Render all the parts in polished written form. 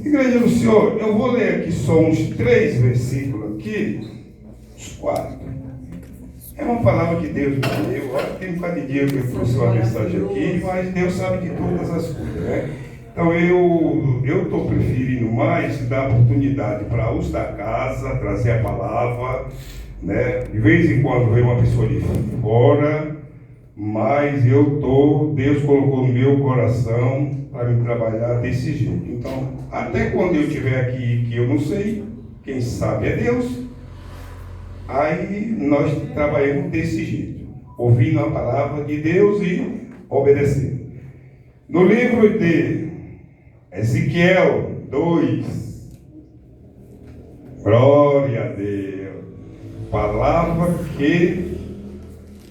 Igreja do Senhor, eu vou ler aqui só uns 3 versículos aqui, uns 4. É uma palavra que Deus me deu. Olha, tem um bocado de dia que eu trouxe uma mensagem aqui, mas Deus sabe de todas as coisas, né? Então eu estou preferindo mais dar oportunidade para os da casa, trazer a palavra, né? De vez em quando vem uma pessoa de fora, mas Deus colocou no meu coração para me trabalhar desse jeito. Então, até quando eu estiver aqui que eu não sei, quem sabe é Deus, aí nós trabalhamos desse jeito, ouvindo a palavra de Deus e obedecendo. No livro de Ezequiel 2, glória a Deus, palavra que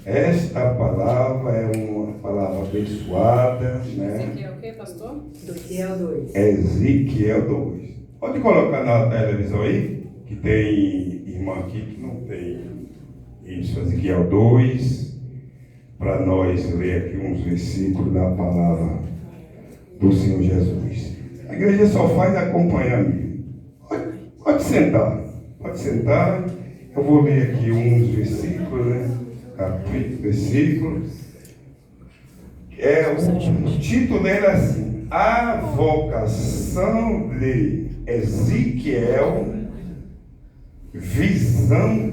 esta palavra é uma palavra abençoada, né? Ezequiel o quê, pastor? Ezequiel 2. Ezequiel 2. Pode colocar na televisão aí, que tem irmã aqui que não tem isso. Ezequiel 2, para nós ler aqui uns versículos da palavra do Senhor Jesus. A igreja só faz acompanhamento. Pode sentar, pode sentar. Eu vou ler aqui uns versículos, né? Capítulo, versículo. O título dele é assim: a vocação de Ezequiel, visão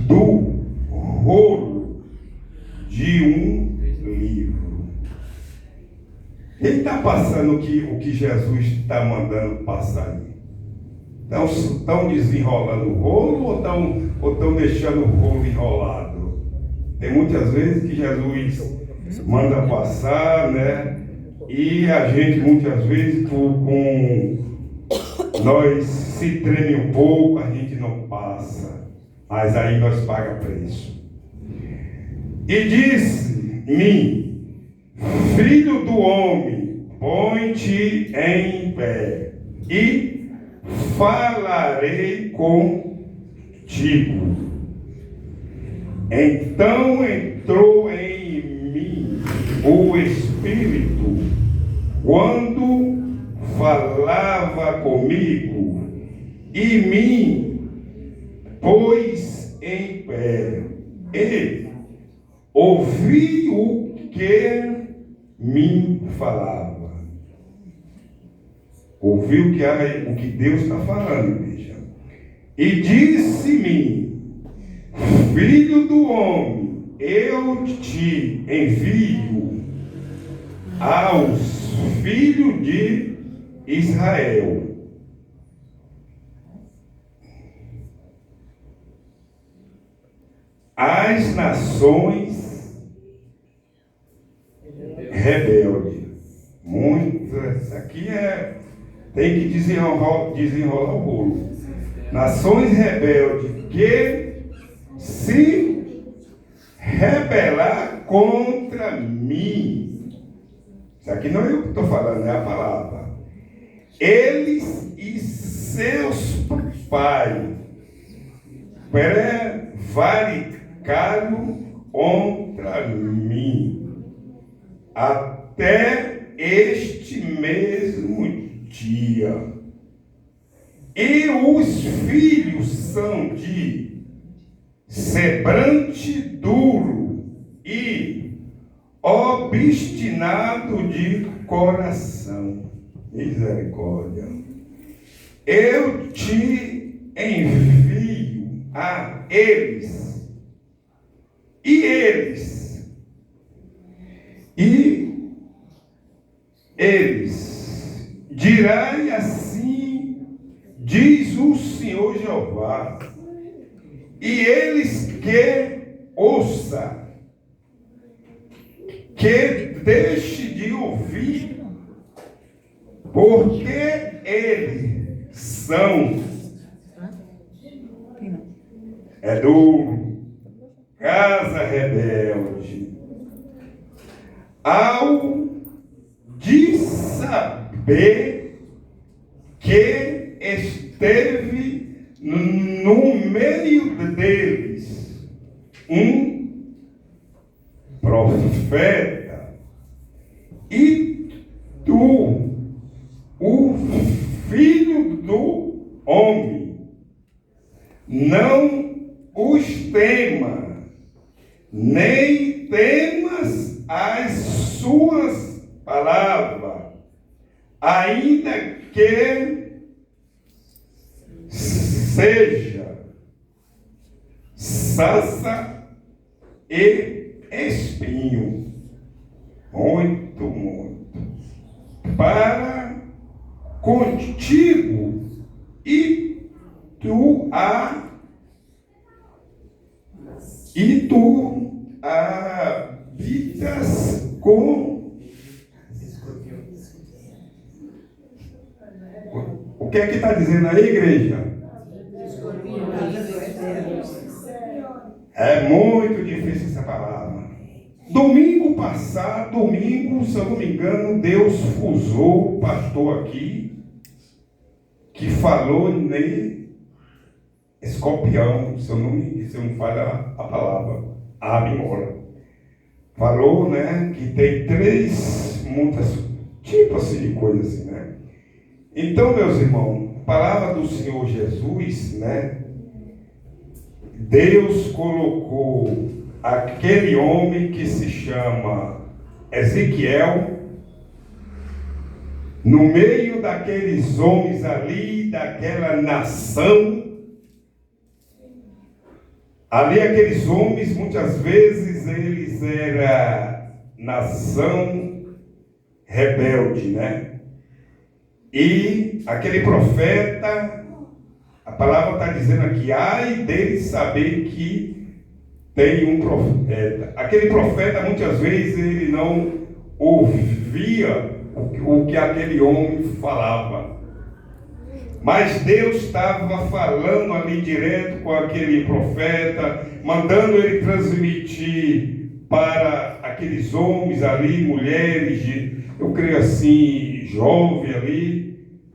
do rolo de um livro. Ele está passando o que Jesus está mandando passar aí? Estão desenrolando o rolo ou estão deixando o rolo enrolado? Tem muitas vezes que Jesus manda passar, né? E a gente muitas vezes nós se treme um pouco, a gente não passa, mas aí nós pagamos preço. E disse-me: filho do homem, põe-te em pé e falarei contigo. Então entrou em mim o Espírito quando falava comigo e me pôs em pé e ouvi o que me falava. Ouviu o que Deus está falando, igreja. E disse-me: filho do homem, eu te envio aos filhos de Israel. As nações rebeldes. Muitas, aqui tem que desenrolar o bolo. Nações rebeldes que se rebelar contra mim. Isso aqui não é eu que estou falando, é a palavra. Eles e seus pais prevaricaram contra mim até este mesmo dia. E os filhos são de semblante duro e obstinado de coração. Misericórdia. Eu te envio a eles. E eles dirão assim, diz o Senhor Jeová, e eles que ouça, que deixe de ouvir, porque eles são duro, casa rebelde, ao de saber que esteve no meio deles um profeta, e tu não os tema, nem temas as suas palavras, ainda que seja sarça e espinho. Muito, muito. Para contigo, e tu habitas com... O que é que está dizendo aí, igreja? É muito difícil essa palavra. Domingo passado, se eu não me engano, Deus usou o pastor aqui, que falou em escorpião, se eu não falho a palavra, a memória. Falou, né, que tem muitas tipos assim, de coisas assim, né? Então, meus irmãos, a palavra do Senhor Jesus, né, Deus colocou aquele homem que se chama Ezequiel no meio daqueles homens ali, daquela nação. Ali aqueles homens, muitas vezes, eles eram nação rebelde, né? E aquele profeta, a palavra está dizendo aqui, ai dele saber que tem um profeta. Aquele profeta, muitas vezes, ele não ouvia o que aquele homem falava. Mas Deus estava falando ali direto com aquele profeta, mandando ele transmitir para aqueles homens ali, mulheres, eu creio assim, jovens ali.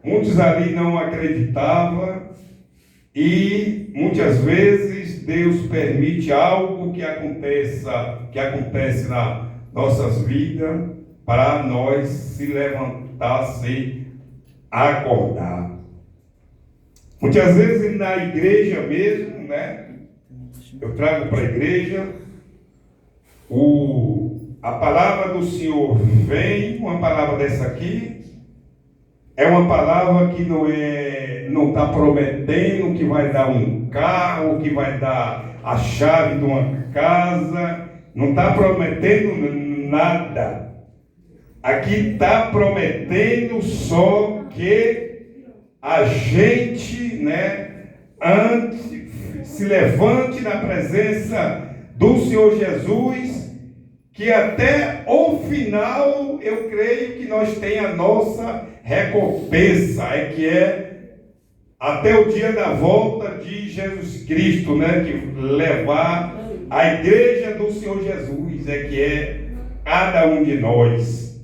Muitos ali não acreditavam. E muitas vezes Deus permite algo que acontece nas nossas vidas para nós se levantar, se acordar. Muitas vezes na igreja mesmo, né? Eu trago para a igreja a palavra do Senhor vem, uma palavra dessa aqui, é uma palavra que não está prometendo que vai dar um carro, que vai dar a chave de uma casa, não está prometendo nada. Aqui está prometendo só que a gente, né, se levante na presença do Senhor Jesus, que até o final eu creio que nós tenhamos a nossa recompensa, que é até o dia da volta de Jesus Cristo, né, que levar a igreja do Senhor Jesus, que é cada um de nós.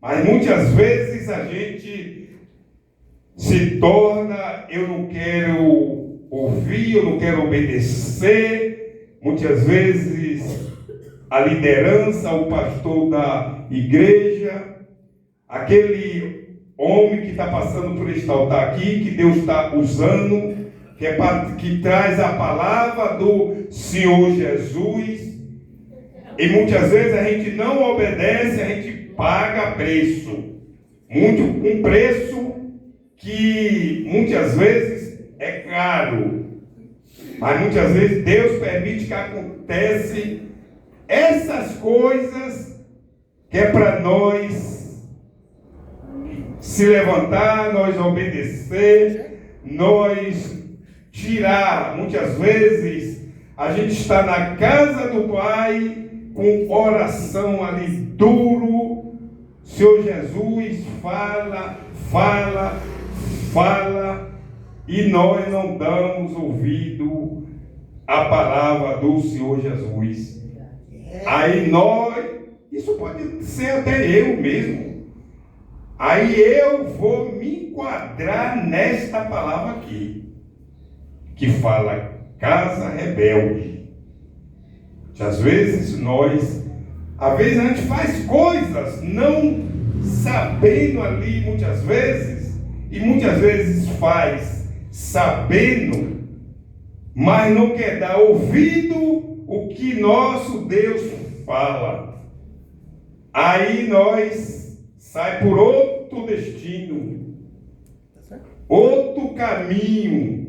Mas muitas vezes a gente se torna, eu não quero ouvir, eu não quero obedecer. Muitas vezes a liderança, o pastor da igreja, aquele homem que está passando por este altar aqui, que Deus está usando, que traz a palavra do Senhor Jesus, e muitas vezes a gente não obedece, a gente paga preço, um preço que muitas vezes é caro, mas muitas vezes Deus permite que aconteça essas coisas, que é para nós se levantar, nós obedecer, nós tirar. Muitas vezes a gente está na casa do Pai com oração ali duro. Senhor Jesus fala, e nós não damos ouvido à palavra do Senhor Jesus. Aí isso pode ser até eu mesmo. Aí eu vou me enquadrar nesta palavra aqui, que fala casa rebelde. Às vezes a gente faz coisas não sabendo ali, muitas vezes, e muitas vezes faz sabendo, mas não quer dar ouvido o que nosso Deus fala. Aí nós sai por outro destino, outro caminho.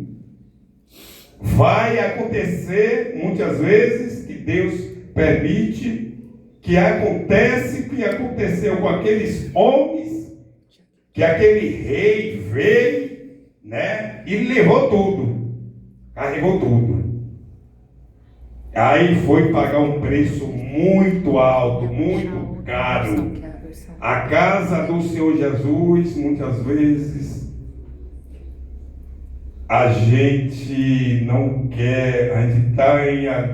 Vai acontecer muitas vezes que Deus permite que acontece que aconteceu com aqueles homens, que aquele rei veio, né, e levou tudo, carregou tudo. Aí foi pagar um preço muito alto, muito caro. A casa do Senhor Jesus, muitas vezes, a gente não quer, a gente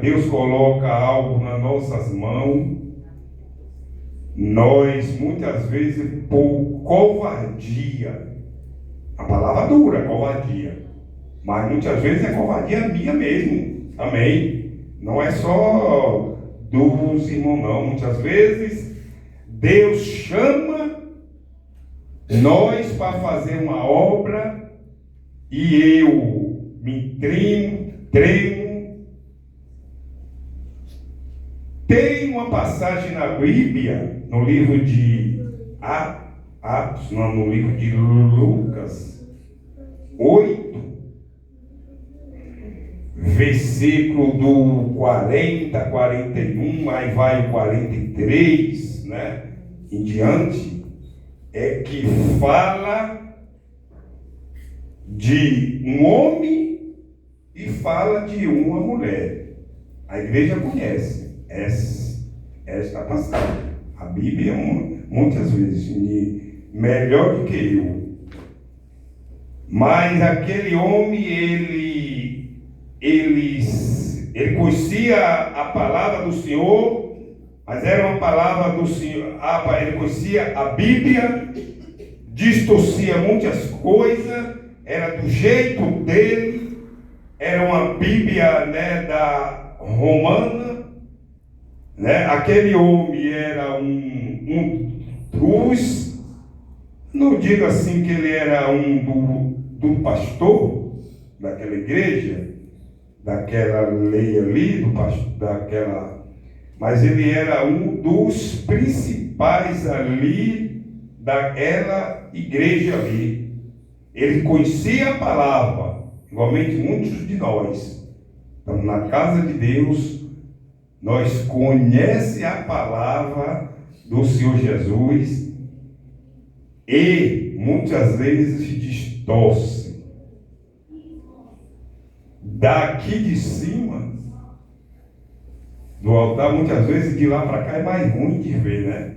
Deus coloca algo nas nossas mãos, nós muitas vezes por covardia, a palavra dura, covardia, mas muitas vezes é covardia minha mesmo, amém? Não é só dos irmãos não, muitas vezes Deus chama nós para fazer uma obra e eu me tremo. Tem uma passagem na Bíblia, no livro de Atos, não, no livro de Lucas 8, versículo do 40, 41, aí vai o 43, né, em diante, é que fala de um homem e fala de uma mulher. A igreja conhece esta passagem. A Bíblia, muitas vezes, melhor do que eu. Mas aquele homem, ele conhecia a palavra do Senhor, mas era uma palavra do Senhor. Ele conhecia a Bíblia, distorcia muitas coisas, era do jeito dele, era uma Bíblia, né, da romana, né? Aquele homem era um dos, não digo assim que ele era do pastor daquela igreja, daquela lei ali, mas ele era um dos principais ali daquela igreja ali. Ele conhecia a palavra, igualmente muitos de nós. Estamos na casa de Deus, nós conhecemos a palavra do Senhor Jesus e muitas vezes distorce. Daqui de cima, do altar, muitas vezes de lá para cá é mais ruim de ver, né?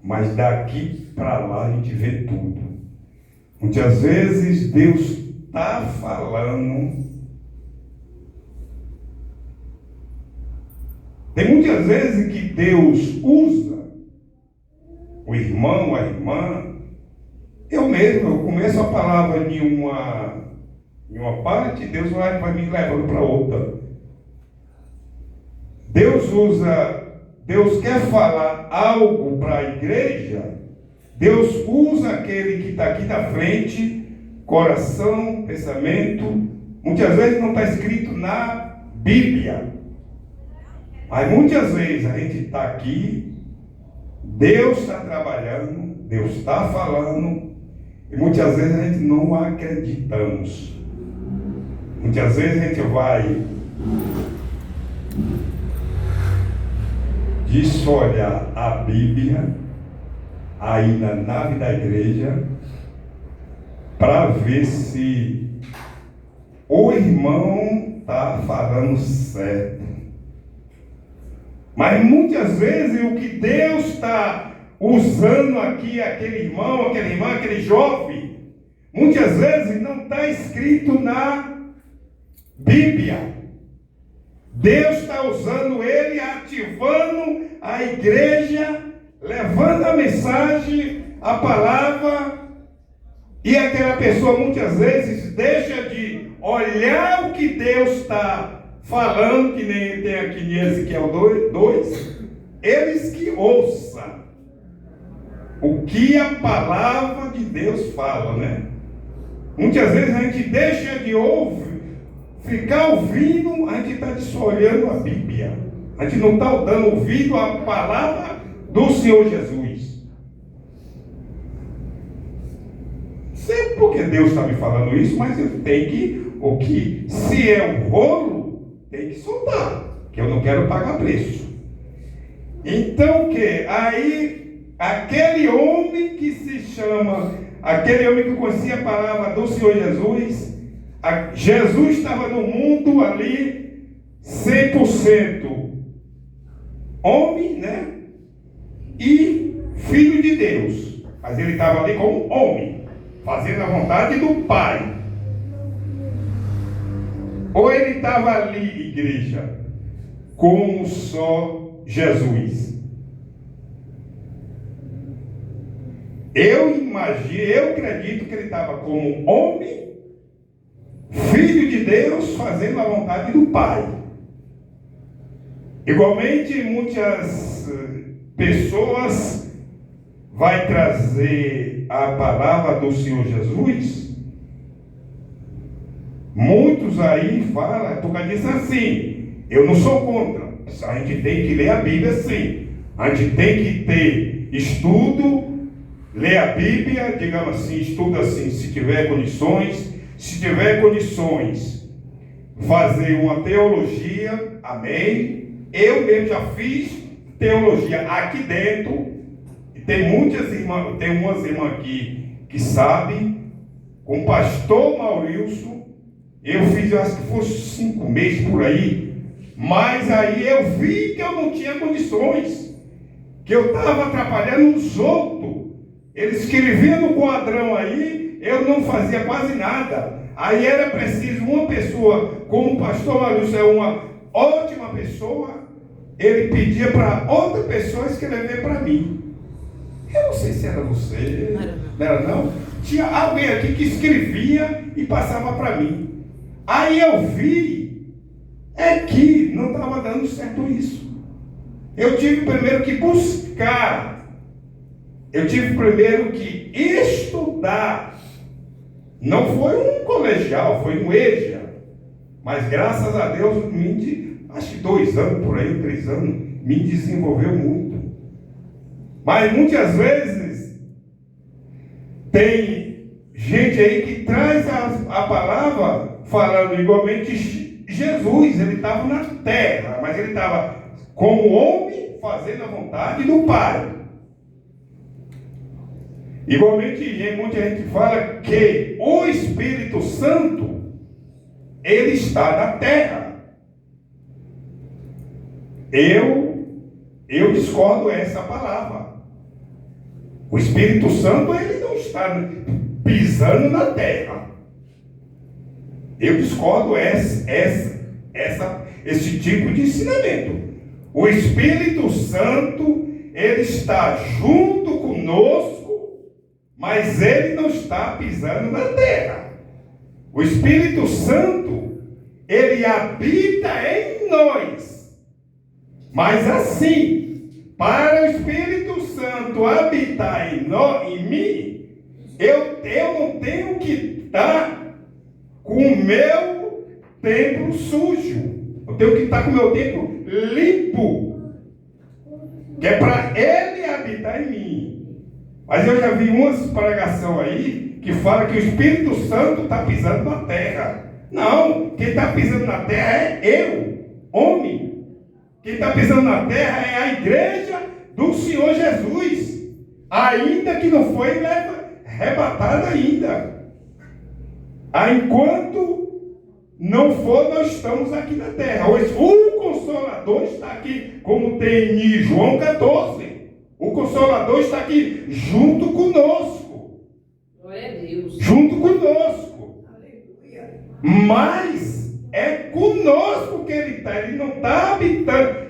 Mas daqui para lá a gente vê tudo. Muitas vezes Deus está falando. Tem muitas vezes que Deus usa o irmão, a irmã. Eu começo a palavra em uma parte, Deus vai me levando para outra. Deus quer falar algo para a igreja, Deus usa aquele que está aqui na frente, coração, pensamento. Muitas vezes não está escrito na Bíblia. Mas muitas vezes a gente está aqui, Deus está trabalhando, Deus está falando, e muitas vezes a gente não acreditamos. Muitas vezes a gente vai olhar a Bíblia aí na nave da igreja para ver se o irmão está falando certo. Mas muitas vezes o que Deus está usando aqui, aquele irmão, aquela irmã, aquele jovem, muitas vezes não está escrito na Bíblia. Deus está usando ele, ativando a igreja, levando a mensagem, a palavra, e aquela pessoa muitas vezes deixa de olhar o que Deus está falando, que nem tem aqui em Ezequiel 2, eles que ouçam o que a palavra de Deus fala, né? Muitas vezes a gente deixa de ouvir, ficar ouvindo, a gente está só olhando a Bíblia. A gente não está dando ouvido à palavra do Senhor Jesus. Sei porque Deus está me falando isso, mas eu tenho se é um rolo, tem que soltar, que eu não quero pagar preço. Então o que? Aí, aquele homem que conhecia a palavra do Senhor Jesus, Jesus estava no mundo ali 100% homem, né? E filho de Deus. Mas ele estava ali como homem, fazendo a vontade do Pai. Ou ele estava ali, igreja, como só Jesus? Eu acredito que ele estava como homem, filho de Deus, fazendo a vontade do Pai. Igualmente, muitas pessoas vai trazer a palavra do Senhor Jesus. Muitos aí falam, porque diz assim, eu não sou contra. A gente tem que ler a Bíblia sim. A gente tem que ter estudo, ler a Bíblia, digamos assim, estuda assim, se tiver condições, fazer uma teologia, amém. Eu mesmo já fiz teologia aqui dentro, e tem umas irmãs aqui que sabem, com o pastor Maurício, eu fiz, eu acho que fosse 5 meses por aí, mas aí eu vi que eu não tinha condições, que eu estava atrapalhando os outros. Eles escreviam no quadrão aí, eu não fazia quase nada. Aí era preciso uma pessoa, como o pastor Maurício é uma ótima pessoa, ele pedia para outra pessoa escrever para mim. Eu não sei se era você, não era não? Tinha alguém aqui que escrevia e passava para mim. Aí eu vi, que não estava dando certo isso. Eu tive primeiro que buscar, eu tive primeiro que estudar. Não foi um colegial, foi um EJA. Mas graças a Deus, acho que 2 anos por aí, 3 anos, me desenvolveu muito. Mas muitas vezes tem gente aí que traz a palavra falando igualmente Jesus, ele estava na terra, mas ele estava como homem fazendo a vontade do Pai. Igualmente, muita gente fala que o Espírito Santo, ele está na terra. Eu discordo essa palavra. O Espírito Santo, ele não está pisando na terra. Eu discordo esse tipo de ensinamento. O Espírito Santo, ele está junto conosco, mas ele não está pisando na terra. O Espírito Santo, ele habita em nós. Mas assim, para o Espírito Santo habitar em mim, eu não tenho que estar com o meu templo sujo. Eu tenho que estar com o meu templo limpo, que é para ele habitar em mim. Mas eu já vi umas pregações aí que fala que o Espírito Santo está pisando na terra. Não, quem está pisando na terra é eu, homem. Quem está pisando na terra é a igreja do Senhor Jesus, ainda que não foi arrebatada ainda. Enquanto não for, nós estamos aqui na terra. O Consolador está aqui, como tem em João 14. O Consolador está aqui junto conosco. Glória a Deus. Junto conosco. Aleluia. Mas é conosco que ele está. Ele não está habitando.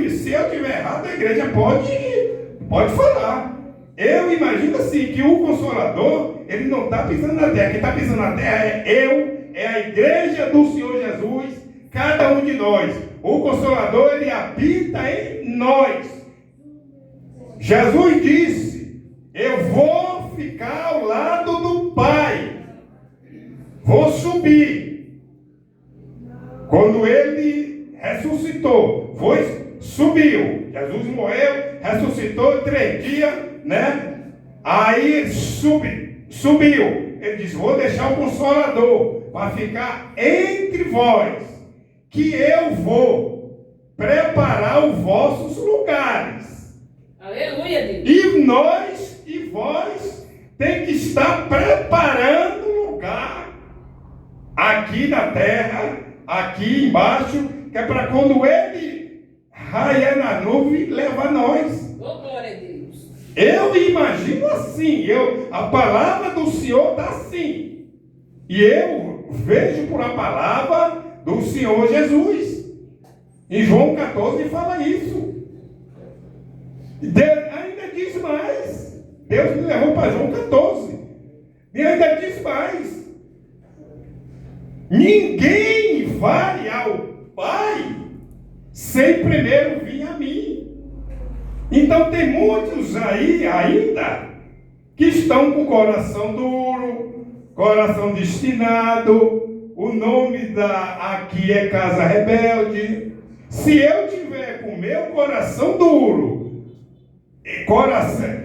Se eu estiver errado, a igreja pode falar. Eu imagino assim, que o Consolador, ele não está pisando na terra. Quem está pisando na terra é a igreja do Senhor Jesus, cada um de nós. O Consolador, ele habita em nós. Jesus disse: eu vou ficar ao lado do Pai, vou subir. Quando ele ressuscitou, subiu. Jesus morreu, ressuscitou 3 dias, né? Aí subiu. Ele disse: vou deixar o Consolador para ficar entre vós, que eu vou preparar os vossos lugares. Aleluia, Deus. E nós e vós tem que estar preparando lugar aqui na terra, aqui embaixo, que é para quando ele raia na nuvem, leva nós. Oh, glória a Deus. Eu imagino assim, a palavra do Senhor está assim. E eu vejo por a palavra do Senhor Jesus. Em João 14 fala isso. Deus ainda diz mais. Deus me levou para João 14. E ainda diz mais. Ninguém vai ao Pai sem primeiro vir a mim. Então tem muitos aí ainda que estão com o coração duro, coração destinado. O nome aqui é Casa Rebelde. Se eu tiver com o meu coração duro,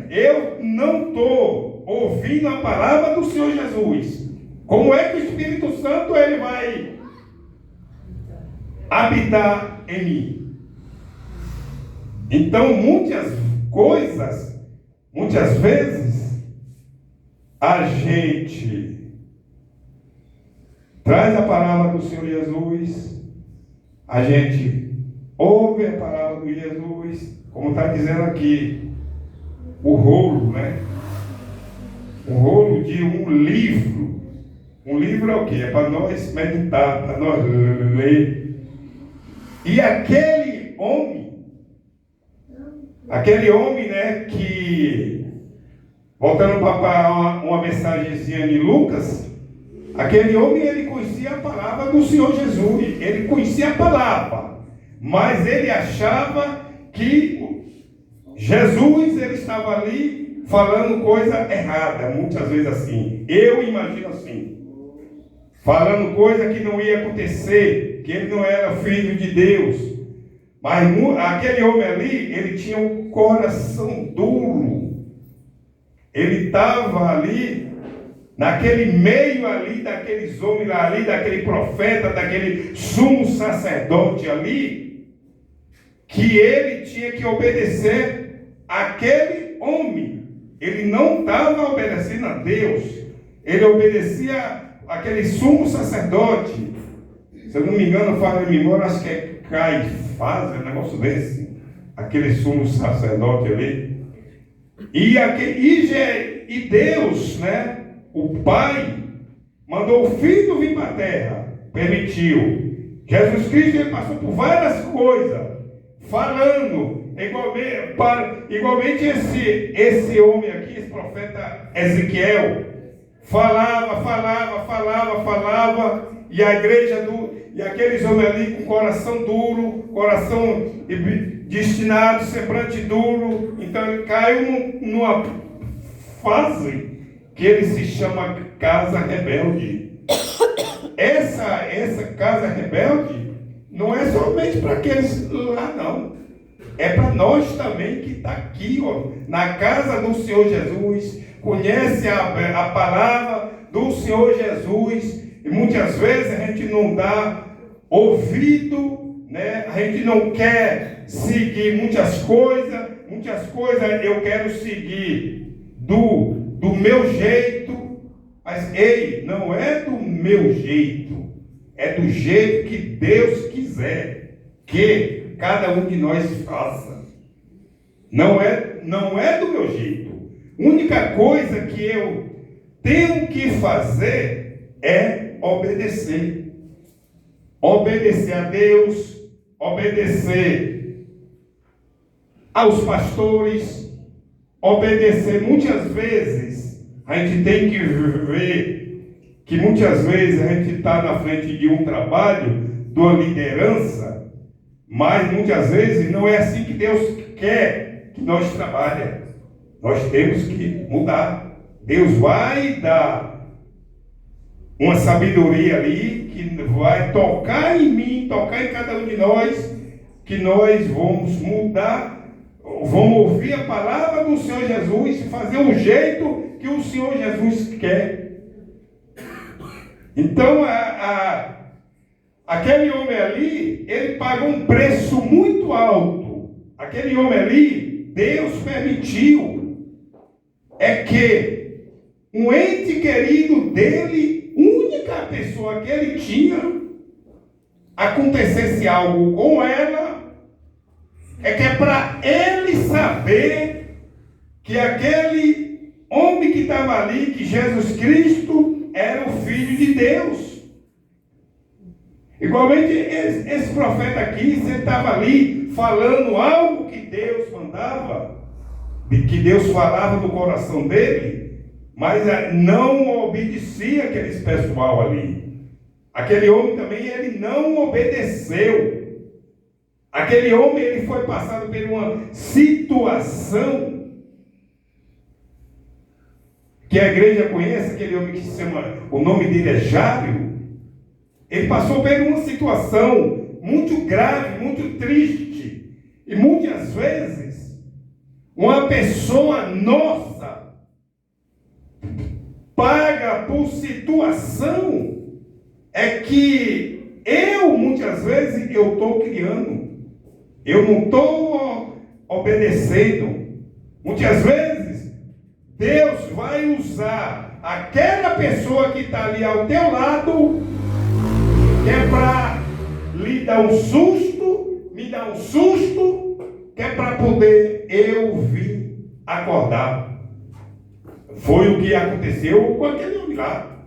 eu não estou ouvindo a palavra do Senhor Jesus. Como é que o Espírito Santo ele vai habitar em mim? Então, muitas vezes, a gente traz a palavra do Senhor Jesus, a gente ouve a palavra do Jesus, como está dizendo aqui, o rolo, né? O rolo de um livro. Um livro é o quê? É para nós meditar, para nós ler. E aquele homem, né, que, voltando para uma mensagenzinha de Lucas, aquele homem, ele conhecia a palavra do Senhor Jesus, ele conhecia a palavra, mas ele achava que Jesus, ele estava ali falando coisa errada, muitas vezes assim, eu imagino assim, falando coisa que não ia acontecer, que ele não era filho de Deus. Mas aquele homem ali, ele tinha um coração duro. Ele estava ali, naquele meio ali, daqueles homens ali, daquele profeta, daquele sumo sacerdote ali, que ele tinha que obedecer àquele homem. Ele não estava obedecendo a Deus. Ele obedecia àquele sumo sacerdote. Se eu não me engano, fala em memória, acho que é Caifás, um negócio desse, aquele sumo sacerdote ali. E Deus, né, o Pai, mandou o Filho vir para a terra, permitiu. Jesus Cristo, ele passou por várias coisas, falando, igualmente esse homem aqui, esse profeta Ezequiel, falava, e a igreja e aqueles homens ali com coração duro, coração destinado, semblante duro, então ele caiu numa fase que ele se chama Casa Rebelde. Essa Casa Rebelde não é somente para aqueles lá, não. É para nós também que está aqui, ó, na casa do Senhor Jesus, conhece a palavra do Senhor Jesus, e muitas vezes a gente não dá ouvido, né? A gente não quer seguir muitas coisas eu quero seguir do meu jeito, mas ei, não é do meu jeito, é do jeito que Deus quiser que cada um de nós faça. Não é do meu jeito. A única coisa que eu tenho que fazer é obedecer. Obedecer a Deus, obedecer aos pastores, obedecer. Muitas vezes a gente tem que ver que muitas vezes a gente está na frente de um trabalho, de uma liderança, mas muitas vezes não é assim que Deus quer que nós trabalhemos. Nós temos que mudar. Deus vai dar uma sabedoria ali que vai tocar em mim, tocar em cada um de nós, que nós vamos mudar, vamos ouvir a palavra do Senhor Jesus e fazer o jeito que o Senhor Jesus quer. Então, aquele homem ali, ele pagou um preço muito alto. Aquele homem ali, Deus permitiu, é que um ente querido dele, única pessoa que ele tinha, acontecesse algo com ela, é que é para ele saber que aquele homem que estava ali, que Jesus Cristo, era o Filho de Deus. Igualmente, esse profeta aqui, você estava ali falando algo que Deus mandava, que Deus falava no coração dele, mas não obedecia aquele pessoal ali. Aquele homem também, ele não obedeceu. Aquele homem, ele foi passado por uma situação que a igreja conhece, aquele homem que se chama, o nome dele é Jairo. Ele passou por uma situação muito grave, muito triste. E muitas vezes, uma pessoa nossa paga por situação é que muitas vezes, eu estou criando. Eu não estou obedecendo. Muitas vezes, Deus vai usar aquela pessoa que está ali ao teu lado, que é para lhe dar um susto, me dar um susto, que é para poder eu vir acordar. Foi o que aconteceu com aquele homem lá.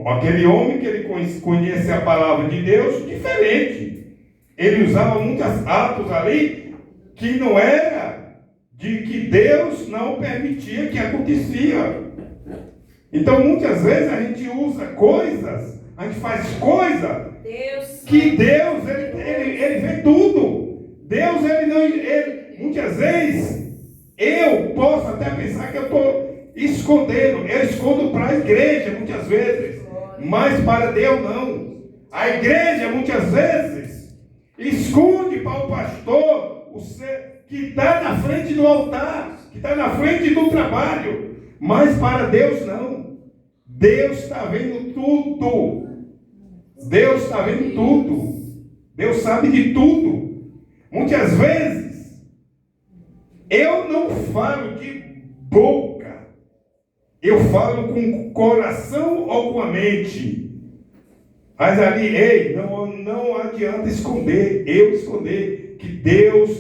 Aquele homem que ele conhece a palavra de Deus diferente. Ele usava muitos atos ali que não era de que Deus não permitia que acontecia. Então muitas vezes a gente usa coisas, a gente faz coisa que Deus ele vê tudo. Deus muitas vezes eu posso até pensar que eu estou escondendo. Eu escondo para a igreja muitas vezes, mas para Deus não. A igreja muitas vezes esconde para o pastor que está na frente do altar, que está na frente do trabalho, mas para Deus não. Deus está vendo tudo. Deus está vendo tudo. Deus sabe de tudo. Muitas vezes eu não falo de boca, eu falo com o coração ou com a mente. Mas ali, não adianta esconder, eu esconder, que Deus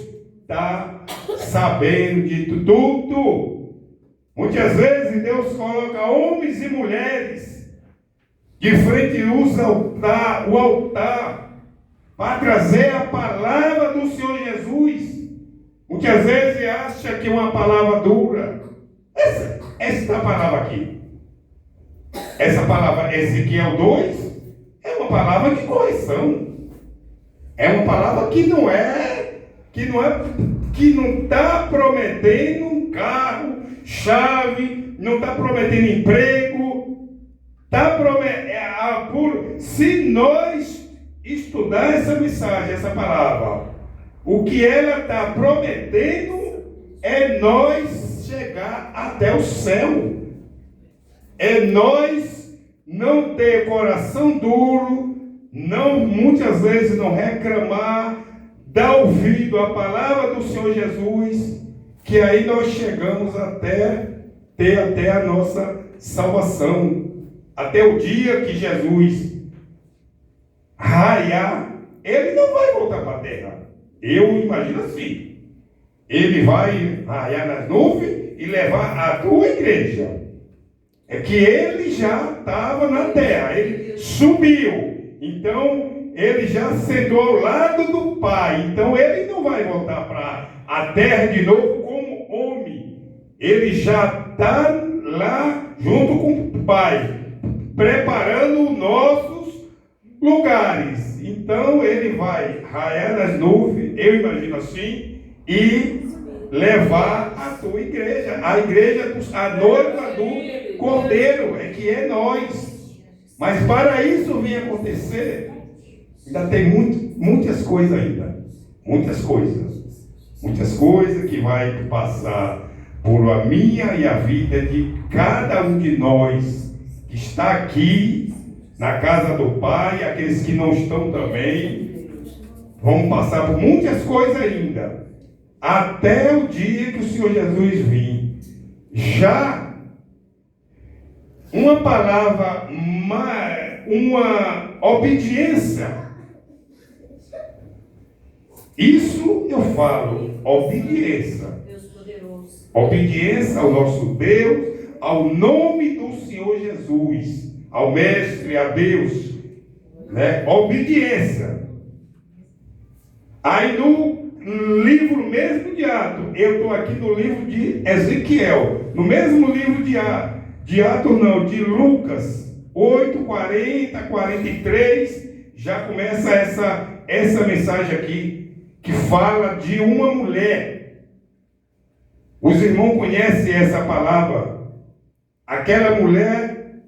está sabendo de tudo. Muitas vezes Deus coloca homens e mulheres de frente, usa o altar para trazer a palavra do Senhor Jesus. Muitas vezes acha que é uma palavra dura. Essa palavra aqui, essa palavra Ezequiel 2, é uma palavra de correção. É uma palavra que não está prometendo um carro, chave, não está prometendo emprego. Se nós estudar essa mensagem, essa palavra, o que ela está prometendo é nós chegar até o céu. É nós não ter coração duro, muitas vezes não reclamar, dar ouvido à palavra do Senhor Jesus, que aí nós chegamos ter até a nossa salvação, até o dia que Jesus raiar. Ele não vai voltar para a terra. Eu imagino assim. Ele vai raiar nas nuvens e levar a tua igreja. É que ele já estava na terra, ele subiu. Então, ele já sentou ao lado do Pai. Então, ele não vai voltar para a terra de novo como homem. Ele já está lá junto com o Pai, preparando os nossos lugares. Então, ele vai raiar nas nuvens, eu imagino assim, e levar a tua igreja, a igreja, a noiva Cordeiro, é que é nós. Mas para isso vir acontecer, ainda tem muitas coisas ainda. Muitas coisas. Muitas coisas que vai passar por a minha e a vida de cada um de nós que está aqui na casa do Pai, aqueles que não estão também, vão passar por muitas coisas ainda, até o dia que o Senhor Jesus vir. Já uma palavra, uma obediência. Isso eu falo, obediência. Deus poderoso. Obediência ao nosso Deus, ao nome do Senhor Jesus, ao Mestre, a Deus, né? Obediência. Aí no livro mesmo de Atos, eu estou aqui no livro de Ezequiel, no mesmo livro de Atos não, de Lucas 8, 40, 43, já começa essa mensagem aqui, que fala de uma mulher. Os irmãos conhecem essa palavra. Aquela mulher,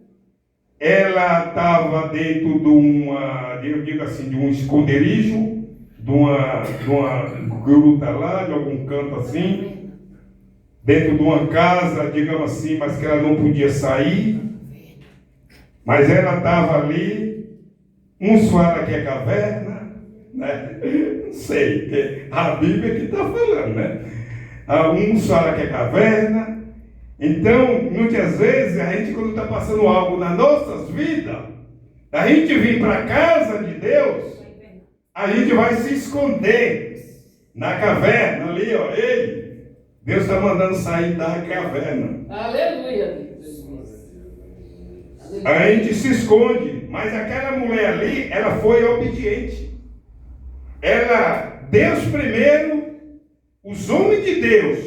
ela estava dentro de de um esconderijo, de uma gruta lá, de algum canto assim, dentro de uma casa, digamos assim, mas que ela não podia sair. Mas ela estava ali. Uns falam que é caverna, né? Não sei, que a Bíblia que está falando, né? Uns falam que é caverna. Então, muitas vezes, a gente, quando está passando algo nas nossas vidas, a gente vir para a casa de Deus, a gente vai se esconder na caverna ali, ó. Ei, Deus está mandando sair da caverna. Aleluia. A gente se esconde, mas aquela mulher ali, ela foi obediente. Deus primeiro, os homens de Deus,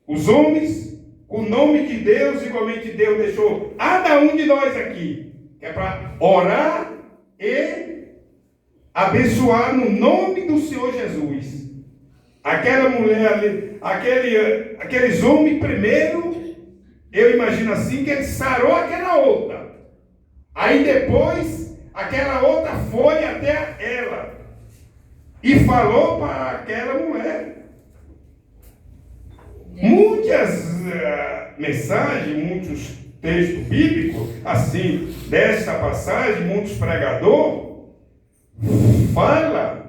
os homens, o nome de Deus, igualmente Deus deixou cada um de nós aqui, que é para orar e abençoar no nome do Senhor Jesus. Aquela mulher ali, aqueles homens primeiro, eu imagino assim, que ele sarou aquela outra. Aí depois, aquela outra foi até ela e falou para aquela mulher. Muitas mensagens, muitos textos bíblicos, assim, desta passagem, muitos pregadores falam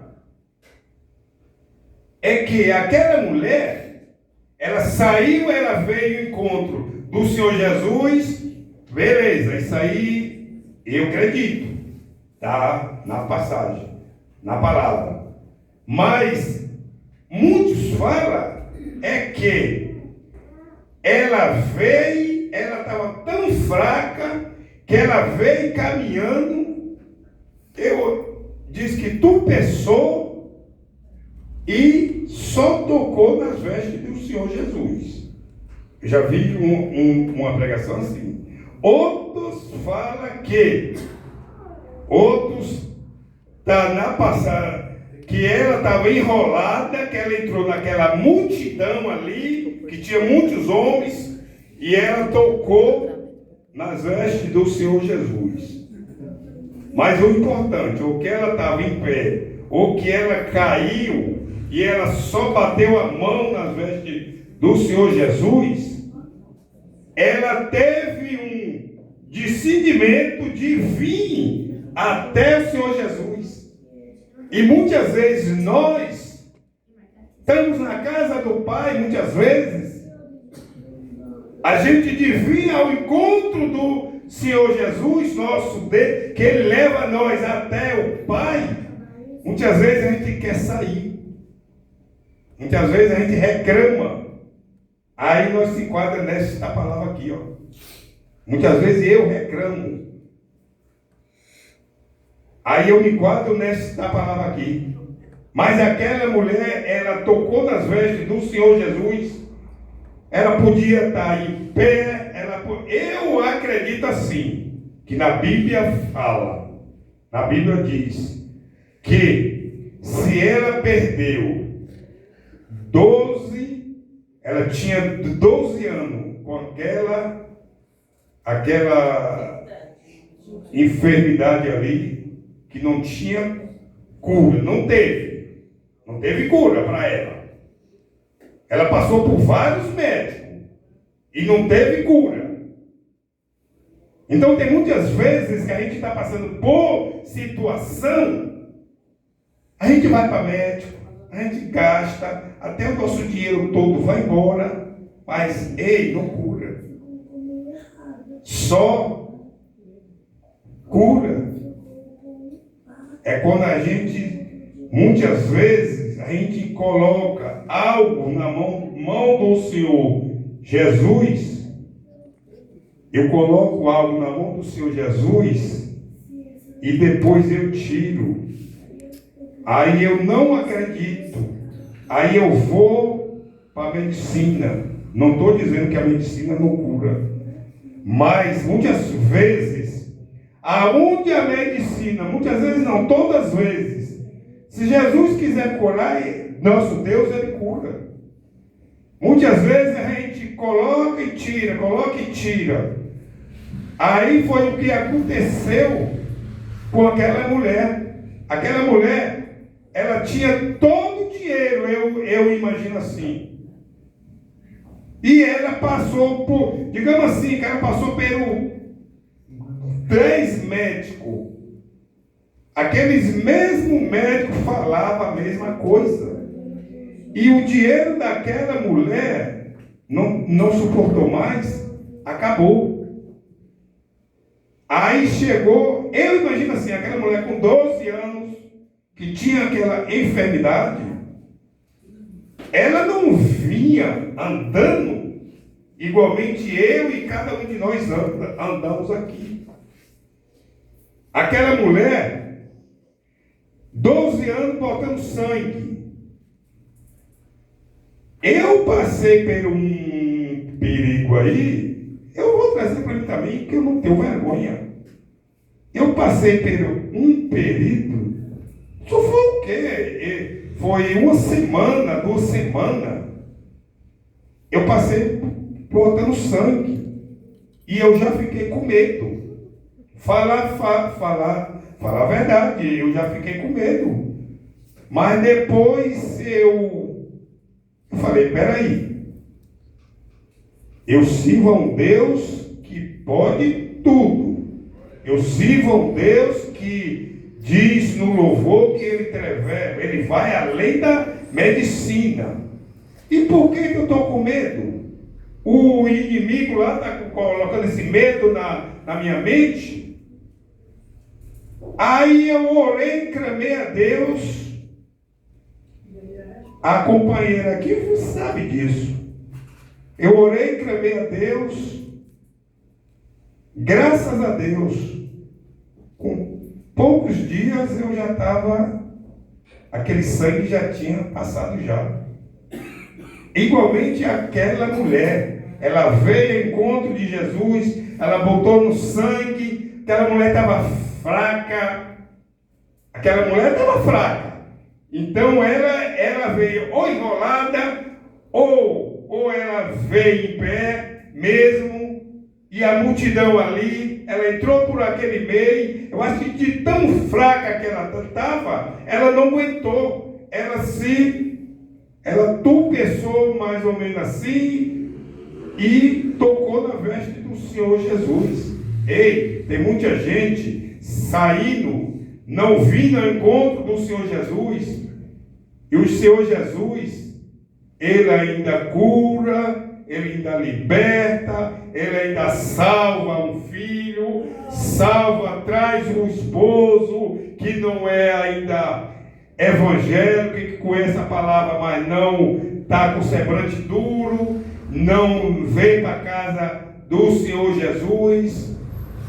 é que aquela mulher, ela saiu, ela veio ao encontro do Senhor Jesus, beleza, isso aí eu acredito, tá na passagem, na palavra. Mas muitos falam é que ela veio, ela estava tão fraca que ela veio caminhando, diz que tropeçou e só tocou nas vestes do Senhor Jesus. Eu já vi uma pregação assim. Outros falam que está na passagem que ela estava enrolada, que ela entrou naquela multidão ali, que tinha muitos homens, e ela tocou nas vestes do Senhor Jesus. Mas o importante, ou que ela estava em pé, ou que ela caiu, e ela só bateu a mão nas vestes do Senhor Jesus, ela teve um discernimento de vir até o Senhor Jesus. E muitas vezes nós estamos na casa do Pai, muitas vezes a gente devia ao encontro do Senhor Jesus, nosso Deus, que Ele leva nós até o Pai. Muitas vezes a gente quer sair, muitas vezes a gente reclama. Aí nós se enquadra nessa palavra aqui, ó. Muitas vezes eu reclamo. Aí eu me enquadro nessa palavra aqui. Mas aquela mulher, ela tocou nas vestes do Senhor Jesus. Ela podia estar em pé. Eu acredito assim, que na Bíblia fala, na Bíblia diz, que se ela perdeu 12, ela tinha 12 anos com aquela aquela enfermidade ali que não tinha cura, não teve cura para ela. Ela passou por vários médicos e não teve cura. Então tem muitas vezes que a gente está passando por situação, a gente vai para médico, a gente gasta, até o nosso dinheiro todo vai embora, mas ei, não cura. Só cura é quando a gente, muitas vezes, a gente coloca algo na mão do Senhor Jesus. Eu coloco algo na mão do Senhor Jesus e depois eu tiro. Aí eu não acredito. Aí eu vou para a medicina. Não estou dizendo que a medicina não cura. Mas muitas vezes, aonde a medicina, muitas vezes não, todas as vezes, se Jesus quiser curar, nosso Deus, Ele cura. Muitas vezes a gente coloca e tira. Aí foi o que aconteceu com aquela mulher. Aquela mulher, ela tinha todo o dinheiro, eu imagino assim. E ela passou por, digamos assim, que ela passou por 3 médicos. Aqueles mesmos médicos falavam a mesma coisa. E o dinheiro daquela mulher não suportou mais, acabou. Aí chegou, eu imagino assim, aquela mulher com 12 anos, que tinha aquela enfermidade, ela não vinha andando, igualmente eu e cada um de nós andamos aqui. Aquela mulher, 12 anos botando sangue. Eu passei por um perigo aí, eu vou trazer para mim também, porque eu não tenho vergonha. Eu passei por um período, isso foi o quê? Foi 1 semana, 2 semanas. Eu passei botando sangue. E eu já fiquei com medo. Falar a verdade, eu já fiquei com medo. Mas depois eu falei, peraí. Eu sirvo a um Deus que pode tudo. Eu sirvo a um Deus que diz no louvor que ele vai além da medicina. E por que eu estou com medo? O inimigo lá está colocando esse medo na minha mente. Aí eu orei, clamei a Deus. A companheira aqui sabe disso. Eu orei, clamei a Deus. Graças a Deus, com poucos dias eu já estava, aquele sangue já tinha passado já. Igualmente aquela mulher, ela veio ao encontro de Jesus, ela botou no sangue, aquela mulher estava fraca. Então ela veio ou enrolada, ou ela veio em pé mesmo, e a multidão ali, ela entrou por aquele meio. Eu acho que de tão fraca que ela estava, ela não aguentou. Ela tropeçou mais ou menos assim e tocou na veste do Senhor Jesus. Ei, tem muita gente saindo, não vindo ao encontro do Senhor Jesus. E o Senhor Jesus, Ele ainda cura, Ele ainda liberta, Ele ainda salva um filho, traz um esposo que não é ainda evangélico, que conhece a palavra, mas não está com o semblante duro, não vem para a casa do Senhor Jesus.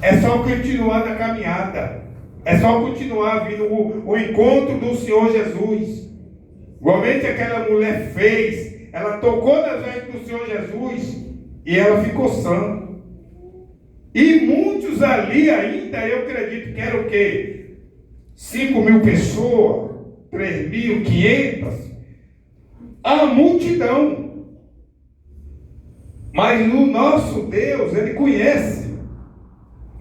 É só continuar na caminhada, é só continuar vindo o encontro do Senhor Jesus. Igualmente aquela mulher fez, ela tocou na veste do Senhor Jesus e ela ficou sã. E muitos ali ainda, eu acredito que era o quê? 5.000 pessoas, 3.500, a multidão. Mas o nosso Deus, Ele conhece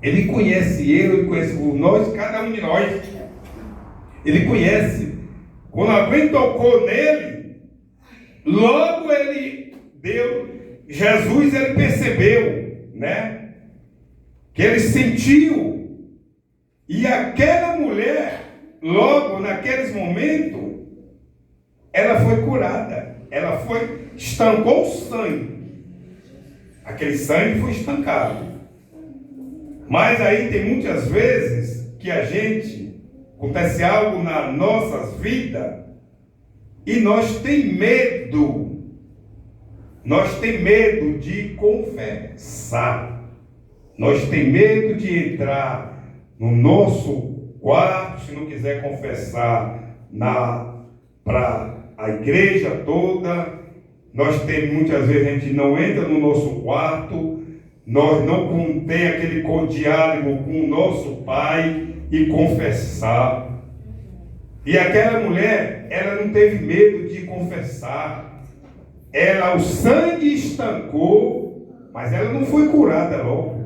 Ele conhece eu, ele conhece nós, cada um de nós. Ele conhece. Quando alguém tocou nele, logo ele deu. Jesus, ele percebeu, né? Que ele sentiu. E aquela mulher, logo naqueles momentos, ela foi curada. Ela estancou o sangue. Aquele sangue foi estancado. Mas aí tem muitas vezes que acontece algo nas nossas vidas e nós tem medo. Nós tem medo de confessar. Nós tem medo de entrar no nosso quarto, se não quiser confessar para a igreja toda. Nós temos, muitas vezes, a gente não entra no nosso quarto, nós não tem aquele diálogo com o nosso Pai e confessar. E aquela mulher, ela não teve medo de confessar. O sangue estancou, mas ela não foi curada logo.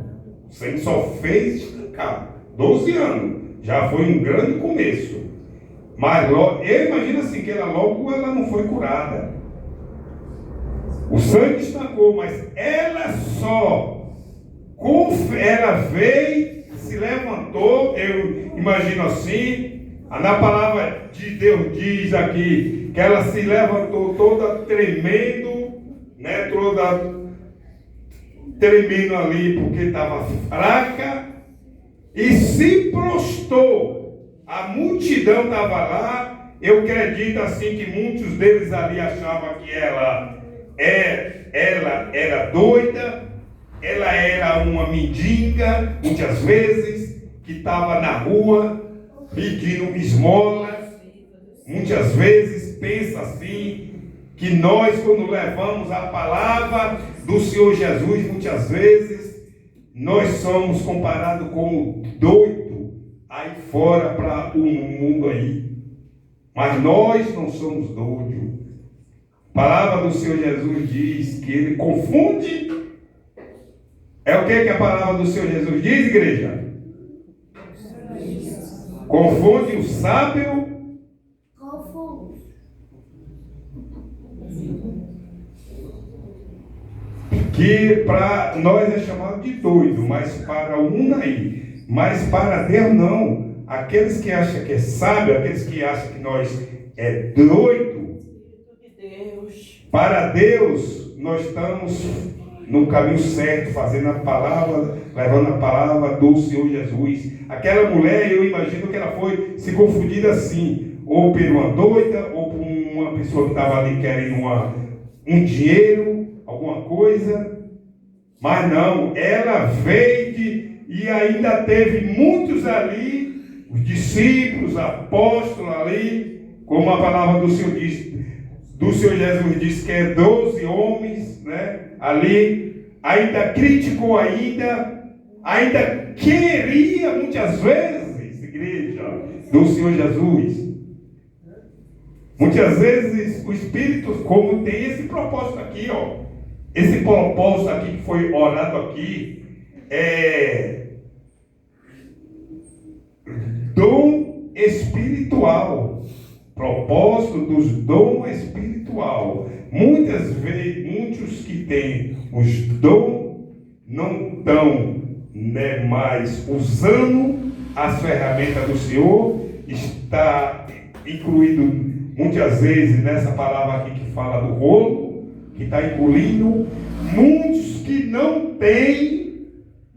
O sangue só fez estancar. 12 anos, já foi um grande começo. Mas eu imagino assim, que ela não foi curada. O sangue estancou, mas ela veio, se levantou, eu imagino assim, na palavra de Deus diz aqui, que ela se levantou toda tremendo, né, toda tremendo ali, porque estava fraca, e se prostrou. A multidão estava lá, eu acredito assim que muitos deles ali achavam que ela era doida, ela era uma mendiga, muitas vezes, que estava na rua pedindo esmola. Muitas vezes pensa assim, que nós, quando levamos a palavra do Senhor Jesus, muitas vezes nós somos comparados como doido aí fora para o mundo aí. Mas nós não somos doidos. A palavra do Senhor Jesus diz que ele confunde. É o que a palavra do Senhor Jesus diz, igreja? Confunde o sábio. Que para nós é chamado de doido, mas para o mundo aí. Mas para Deus não. Aqueles que acham que é sábio, aqueles que acham que nós é doido, para Deus, nós estamos no caminho certo, fazendo a palavra, levando a palavra do Senhor Jesus. Aquela mulher, eu imagino que ela foi se confundida assim, ou por uma doida, ou por uma pessoa que estava ali querendo um dinheiro, alguma coisa. Mas não, ela veio e ainda teve muitos ali, os discípulos, apóstolos ali, como a palavra do Senhor diz. Do Senhor Jesus diz que é 12 homens, né? Ali, ainda criticou ainda queria muitas vezes, igreja, do Senhor Jesus. Muitas vezes o Espírito, como tem esse propósito aqui, ó, esse propósito aqui que foi orado aqui, é dom espiritual. Propósito dos dons espiritual. Muitas vezes, muitos que têm os dons não estão, né, mais usando as ferramentas do Senhor. Está incluído muitas vezes nessa palavra aqui que fala do rolo, que está incluindo muitos que não têm,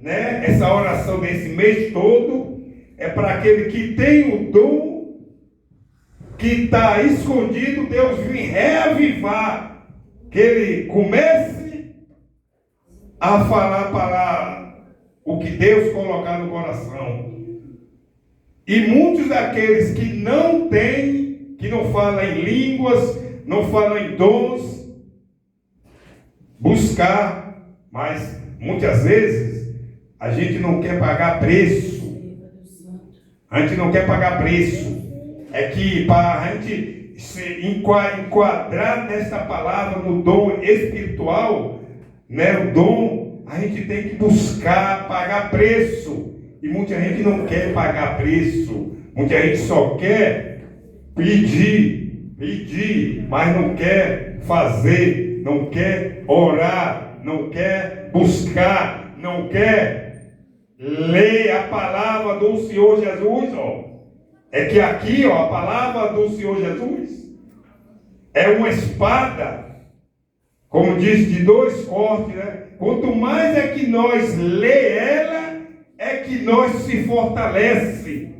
né, essa oração desse mês todo. É para aquele que tem o dom que está escondido, Deus vem reavivar, que ele comece a falar para o que Deus colocar no coração. E muitos daqueles que não têm, que não falam em línguas, não falam em dons, buscar, mas muitas vezes a gente não quer pagar preço. A gente não quer pagar preço. É que para a gente se enquadrar nessa palavra no dom espiritual, né, o dom, a gente tem que buscar pagar preço. E muita gente não quer pagar preço. Muita gente só quer pedir, mas não quer fazer, não quer orar, não quer buscar, não quer ler a palavra do Senhor Jesus, ó. É que aqui, ó, a palavra do Senhor Jesus é uma espada, como diz, de dois cortes, né? Quanto mais é que nós lê ela, é que nós se fortalece.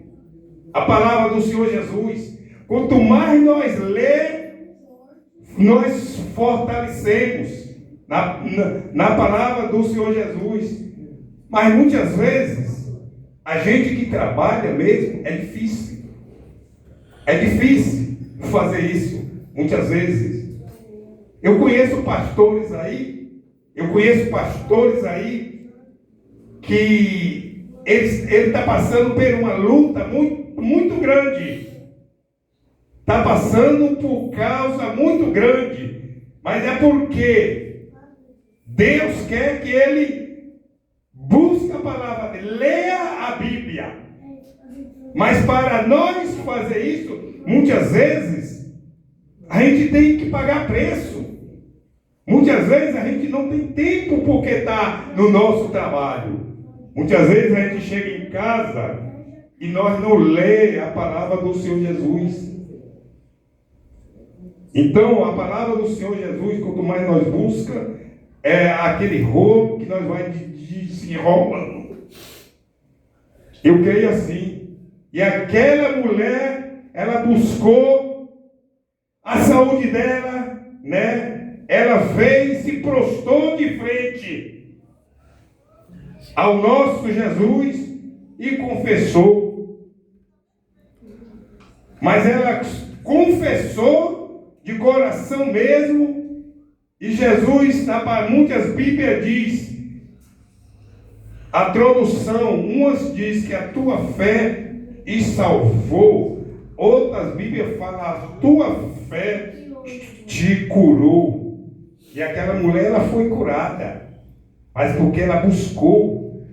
A palavra do Senhor Jesus. Quanto mais nós lê, nós fortalecemos na palavra do Senhor Jesus. Mas muitas vezes, a gente que trabalha mesmo, é difícil. É difícil fazer isso. Muitas vezes. Eu conheço pastores aí que ele está passando por uma luta muito grande. Está passando por causa muito grande. Mas é porque Deus quer que ele busque a palavra dele, leia a Bíblia. Mas para nós fazer isso, muitas vezes, a gente tem que pagar preço. Muitas vezes a gente não tem tempo porque está no nosso trabalho. Muitas vezes a gente chega em casa e nós não lê a palavra do Senhor Jesus. Então, a palavra do Senhor Jesus, quanto mais nós buscamos, é aquele rolo que nós vamos se enrolando. Eu creio assim. E aquela mulher, ela buscou a saúde dela, né? Ela veio e se prostrou de frente ao nosso Jesus e confessou. Mas ela confessou de coração mesmo. E Jesus, muitas Bíblias diz, a tradução, umas diz que a tua fé te salvou, outras Bíblias falam, a tua fé te curou. E aquela mulher, ela foi curada, mas porque ela buscou.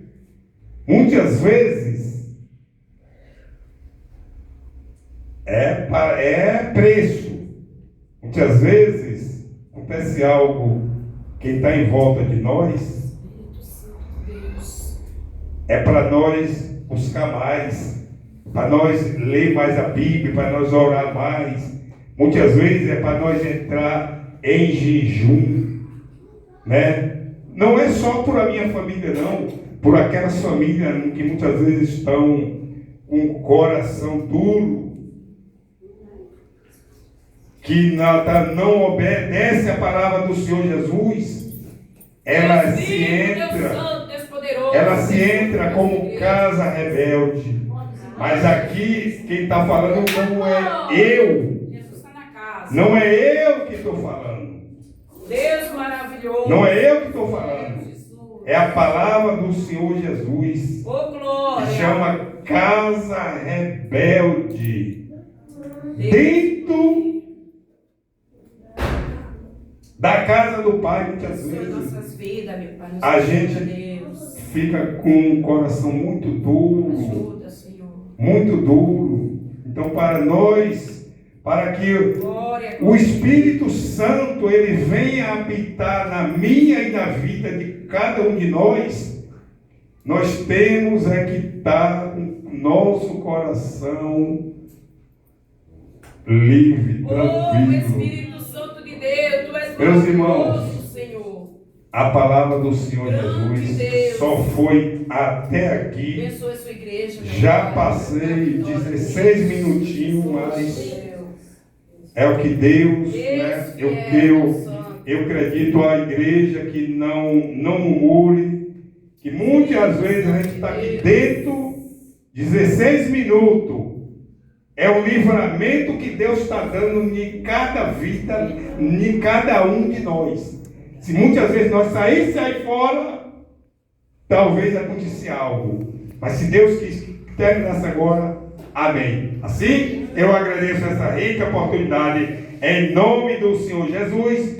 Muitas vezes é preço. Muitas vezes acontece algo, quem está em volta de nós, é para nós buscar mais, para nós ler mais a Bíblia, para nós orar mais. Muitas vezes é para nós entrar em jejum, né? Não é só por a minha família, não, por aquelas famílias que muitas vezes estão com o coração duro, que não obedece a palavra do Senhor Jesus. Ela se entra como casa rebelde. Mas aqui quem está falando não é eu. Não é eu que estou falando. Deus maravilhoso. Não é eu que estou falando. É a palavra do Senhor Jesus. Oh, glória. Que chama casa rebelde. Dentro da casa do Pai, muitas vezes a gente fica com um coração muito duro. Muito duro. Então, para que o Espírito Santo ele venha habitar na minha e na vida de cada um de nós temos que estar com nosso coração livre, tranquilo. Espírito Santo de Deus, tu és meus irmãos, Senhor. A palavra do Senhor Jesus só foi até aqui. Abençoe a sua igreja. Já passei 16 minutinhos, mas é o que Deus, né? Eu acredito a igreja que não murmure, que muitas vezes a gente está aqui dentro, 16 minutos. É o livramento que Deus está dando em cada vida, em cada um de nós. Se muitas vezes nós saíssemos aí fora, talvez aconteça algo. Mas se Deus quis terminasse agora, amém. Assim, eu agradeço essa rica oportunidade em nome do Senhor Jesus.